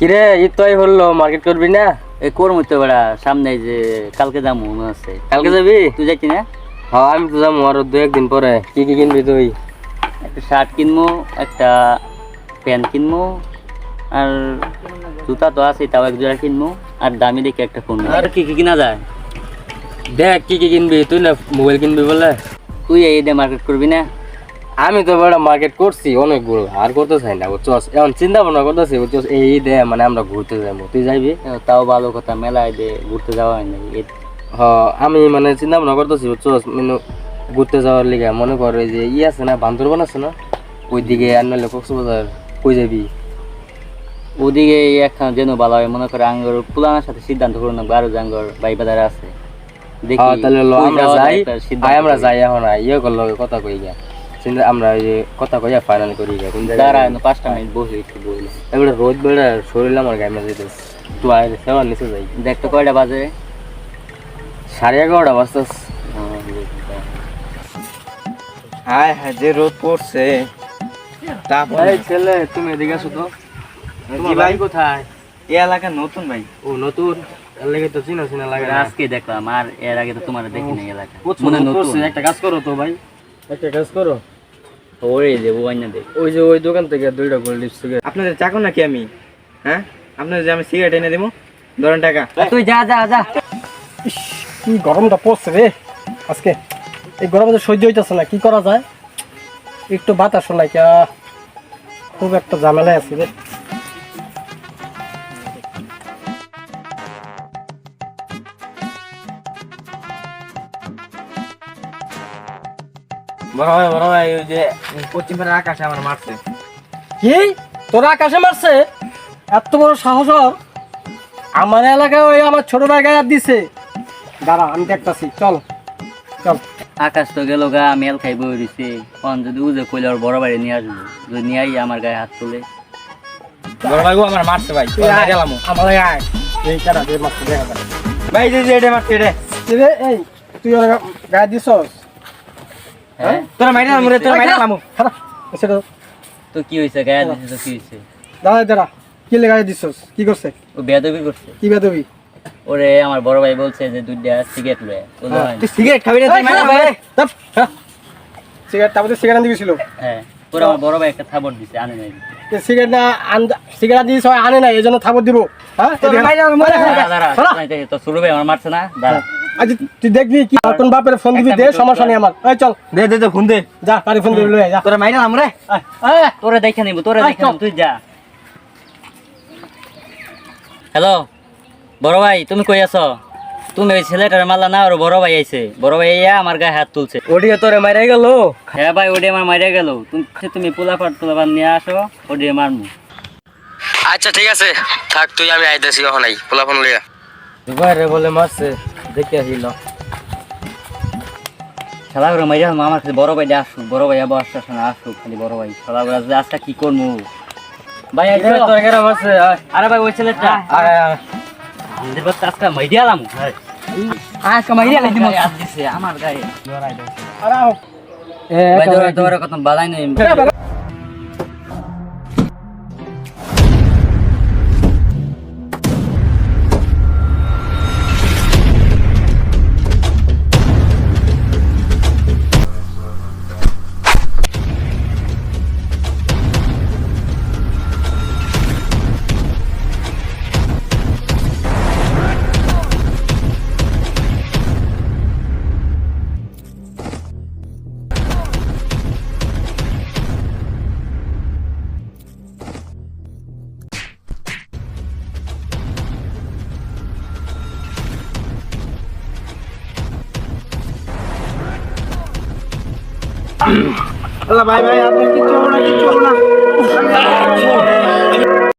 কিরে ঈদ তো হলো, মার্কেট করবি না? এই করবো তো বেড়া, সামনে যে কালকে যাবো মনে আছে। কালকে যাবি? তুই যাচ্ছি না? হ্যাঁ আমি তো যাবো আরো 2-1 দিন পরে। কি কি কিনবি তুই? একটা শার্ট কিনবো, একটা প্যান্ট কিনবো, আর জুতা তো আছে তাও এক জোড়া কিনবো, আর দামি দেখে একটা ফোন। আর কি কি কিনা যায় দেখ কি কি কিনবি তুই, না মোবাইল কিনবি বলে? তুই এই দিয়ে মার্কেট করবি না? আমি তো বড় মার্কেট করছি অনেকগুলো, আর করতে চাই না বুঝছস। এখন চিন্তা ভাবনা করতেছি বুঝছস, এই দে মানে আমরা ঘুরতে যাবো, তুই যাইবি? তাও ভালো কথা, মেলায় দিয়ে ঘুরতে যাওয়া হয় না। হ্যাঁ আমি মানে চিন্তা ভাবনা করতেছি বুঝছস, মানে ঘুরতে যাওয়ার লিগে। মনে কর এই যে আছে না বান্দরবান আছে না, ওই দিকে আর নাহলে কক্সবাজার, কই যাবি? ওদিকে একখান যেন ভালো হয়, মনে করে আঙ্গর পুলানার সাথে সিদ্ধান্ত করুন, আরো যে আঙ্গর ভাই বাদার আছে দেখি। তাহলে আমরা যাই এখন ইয়ে করলো কথা কই গা, আমরা কথা কইয়া ফাইনাল করি গা। দাঁড়ায় 5টা মিনিট বসে একটু বইলে এবারে রোদ বেড়া শরীর আমার গায়ে মেজে দিস। তুই আইলে সেবার নিচে যাই। দেখ তো কয়টা বাজে? 11:30 বাজতেস। হায় হায় যে রোদ পড়ছে। এই ছেলে তুমি এদিকে আসো তো। তোমার ভাই কোথায়? এই এলাকা নতুন ভাই। ও নতুন, এর লাগে তো চিনা চিনা লাগে না। আজকে দেখলাম, আর এর আগে তো তোমার দেখি নাই এলাকা। মনে নতুন। একটা কাজ করো তো ভাই, একটা কাজ করো, ওরে দেবো আইনা দে। ওই যে ওই দোকান থেকে 2টা গোল্ড লিপস্টিক। আপনাদের চাকর নাকি আমি? হ্যাঁ, আপনাদের যে আমি সিগারেট এনে দেবো, ধরেন টাকা। তুই যা যা যা। কি গরমটা পড়ছে রে আজকে, এই গরমে তো সহ্য হইতেছে না। কি করা যায়, একটু বাতাস নাই, খুব একটা ঝামেলায় আছি রে। বড় ভাই ওই যে পশ্চিম পাড়ার আকাশে আমার মারছে। কি তোরা আকাশে মারছে? এত বড় সাহস ওর? আমার এলাকায় ওই আমার ছোট ভাই গায়ে হাত দিছে। দাঁড়া আমি দেখতাছি, চল চল। আকাশ তো গেল গা, মেল খাই বই দিছে। কোন যদি উজে কইলে ওর বড় বাড়ি নিয়ে আসবো, যদি নিয়ে আই আমার গায়ে হাত তুলে। বড় ভাই আমার মারছে ভাই, গেলাম আমার আয় এই কেনা দিয়ে মারছে, দেখা যায় ভাই যে এটা মারছে এটা। রে। এই তুই ওর গায়ে দিছস? হ্যাঁ তোরা মাইরা আমরে, তোরা মাইরা আমু। খারাপ সেটা তো কি হইছে, গায়ে দিছে তো কি হইছে? দাঁড়া দাঁড়া, কি লে গায়ে দিছস? কি করছে? ও বেয়াদবি করছে। কি বেদবি? ওরে আমার বড় ভাই বলছে যে দুইটা সিগারেট লয়ে। তুই সিগারেট খাবি না? তুই মাইরা ভাই সিগারেট তারপরে সিগারেট আনতে গেছিল। হ্যাঁ, তোরা আমার বড় ভাই একটা থাবড় দিছে, আনে নাই। সিগারেট না সিগারেট দিয়ে সবাই আনে না, এই জন্য থাবর দিব। হ্যাঁ তো শুরু ভাই আমার মারছে না, দাঁড়া। আজ তুই দেখবি কি তোর বাপের ফোন দিবি, দে সমস্যা নেই আমার। এই চল দে দে দে ফোন দে। যা পারি ফোন দিবি, লয়ে যা। তোরা মাইরা আমরে। তোরে দেখে নিব, তোরে দেখে নিব, তুই যা। হ্যালো বড় ভাই, তুমি কই আছো? তুমি ওই ছেলেটার মারলা না, ওর বড় ভাই আইছে। বড় ভাই আইয়া আমার গায়ে হাত তুলছে। ওডিয়া তোরে মাইরা গেল? হ্যাঁ ভাই, ওডি আমার মাইরা গেল। তুমি পোলাপাট নিয়ে আসো, ওডি মারমু। আচ্ছা ঠিক আছে থাক, তুই আমি আইতাছি ওখানেই পোলাপন লইয়া। দুবাই রে বলে মারছে, দেখে আসিল। খেলা করে মাইরা আমার কাছে বড় ভাই আসুক, বড় ভাই আবার আসতে না আসুক, খালি বড় ভাই খেলা করে আজকে কি করবো ভাই? তোর কেন মারছে? আরে ভাই ওই ছেলেটা আমাদের বাচ্চা আজকে মাইরা আলাম, আজকে মাইরা আলাই দিমু। হাত দিছে আমার গায়ে। আরে ভাই ধরে কত বালাই নাই। আল্লাহ ভাই ভাই, আপনি কিচ্ছু হবে না, কিচ্ছু হবে না।